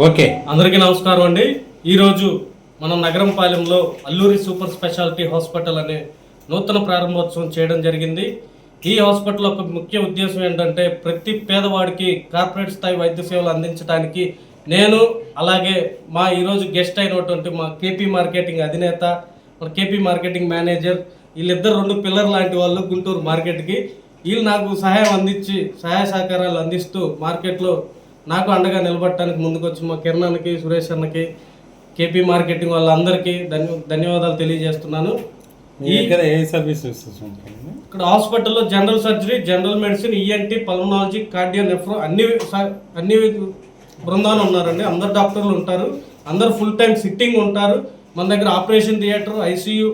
Okay, అందరికీ నమస్కారం అండి. ఈరోజు మనం నగరంపాలెంలో అల్లూరి సూపర్ స్పెషాలిటీ హాస్పిటల్ అనే నూతన ప్రారంభోత్సవం చేయడం జరిగింది. ఈ హాస్పిటల్ ఒక ముఖ్య ఉద్దేశం ఏంటంటే ప్రతి పేదవాడికి కార్పొరేట్ స్థాయి వైద్య సేవలు అందించడానికి నేను అలాగే మా ఈరోజు గెస్ట్ అయినటువంటి మా కేపీ మార్కెటింగ్ అధినేత, మన కేపీ మార్కెటింగ్ మేనేజర్, వీళ్ళిద్దరు రెండు పిల్లర్ లాంటి వాళ్ళు గుంటూరు మార్కెట్కి. వీళ్ళు నాకు సహాయం అందించి సహాయ సహకారాలు అందిస్తూ మార్కెట్లో నాకు అండగా నిలబడటానికి ముందుకు వచ్చి మా కిరణ్ అన్నకి, సురేష్ అన్నకి, కేపీ మార్కెటింగ్ వాళ్ళందరికీ ధన్యవాదాలు తెలియజేస్తున్నాను. ఇక్కడ హాస్పిటల్లో general surgery, general medicine, ENT, pulmonology, cardio, nephro అన్ని బృందాలు ఉన్నారండి. అందరు డాక్టర్లు ఉంటారు. అందరు ఫుల్ టైం సిట్టింగ్ ఉంటారు. మన దగ్గర operation theatre, ICU,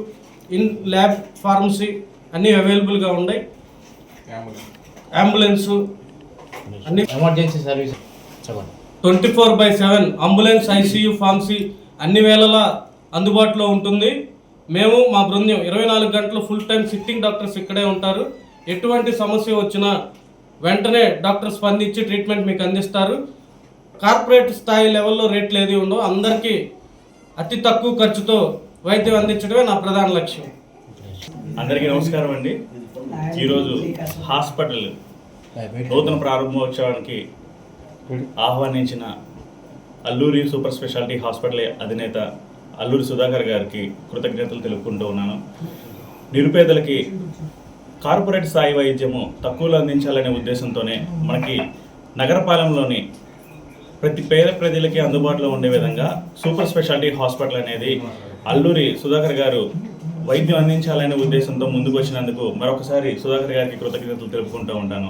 in lab, pharmacy అన్నీ అవైలబుల్గా ఉన్నాయి. అంబులెన్స్ అన్ని emergency service 24/7 ambulance, ICU, pharmacy అన్ని వేళలా అందుబాటులో ఉంటుంది. మేము మా బృందం 24 గంటలు ఫుల్ టైం సిట్టింగ్ డాక్టర్స్ ఇక్కడే ఉంటారు. ఎటువంటి సమస్య వచ్చినా వెంటనే డాక్టర్ స్పందించి ట్రీట్మెంట్ మీకు అందిస్తారు. కార్పొరేట్ స్థాయి లెవెల్లో రేట్లు ఏది ఉండవు. అందరికీ అతి తక్కువ ఖర్చుతో వైద్యం అందించడమే నా ప్రధాన లక్ష్యం. అందరికీ నమస్కారం అండి. ఈరోజు హాస్పిటల్ నూతన ప్రారంభోత్సవానికి ఆహ్వానించిన అల్లూరి సూపర్ స్పెషాలిటీ హాస్పిటల్ అధినేత అల్లూరి సుధాకర్ గారికి కృతజ్ఞతలు తెలుపుకుంటూ ఉన్నాను. నిరుపేదలకి కార్పొరేట్ స్థాయి వైద్యము తక్కువలో అందించాలనే ఉద్దేశంతోనే మనకి నగరపాలెంలోని ప్రతి పేద ప్రజలకి అందుబాటులో ఉండే విధంగా సూపర్ స్పెషాలిటీ హాస్పిటల్ అనేది అల్లూరి సుధాకర్ గారు వైద్యం అందించాలనే ఉద్దేశంతో ముందుకు వచ్చినందుకు మరొకసారి సుధాకర్ గారికి కృతజ్ఞతలు తెలుపుకుంటూ ఉంటాను.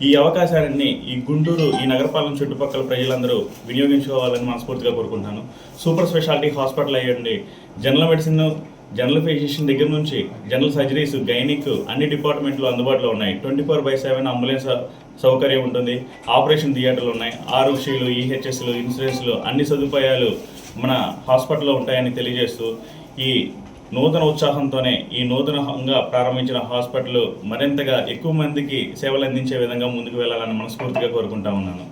ఈ అవకాశాలన్నీ ఈ గుంటూరు, ఈ నగరపాలెం చుట్టుపక్కల ప్రజలందరూ వినియోగించుకోవాలని మనస్ఫూర్తిగా కోరుకుంటాను. సూపర్ స్పెషాలిటీ హాస్పిటల్ అయ్యండి, జనరల్ మెడిసిన్, జనరల్ ఫిజిషియన్ దగ్గర నుంచి జనరల్ సర్జరీస్, గైనిక్ అన్ని డిపార్ట్మెంట్లు అందుబాటులో ఉన్నాయి. 24/7 అంబులెన్స్ సౌకర్యం ఉంటుంది. ఆపరేషన్ థియేటర్లు ఉన్నాయి. ఆరోగ్యలు, ఈహెచ్ఎస్లు, ఇన్సూరెన్స్లు అన్ని సదుపాయాలు మన హాస్పిటల్లో ఉంటాయని తెలియజేస్తూ ఈ నూతన ఉత్సాహంతోనే ఈ నూతనంగా ప్రారంభించిన హాస్పిటల్ మరింతగా ఎక్కువ మందికి సేవలు అందించే విధంగా ముందుకు వెళ్ళాలని మనస్ఫూర్తిగా కోరుకుంటా ఉన్నాను.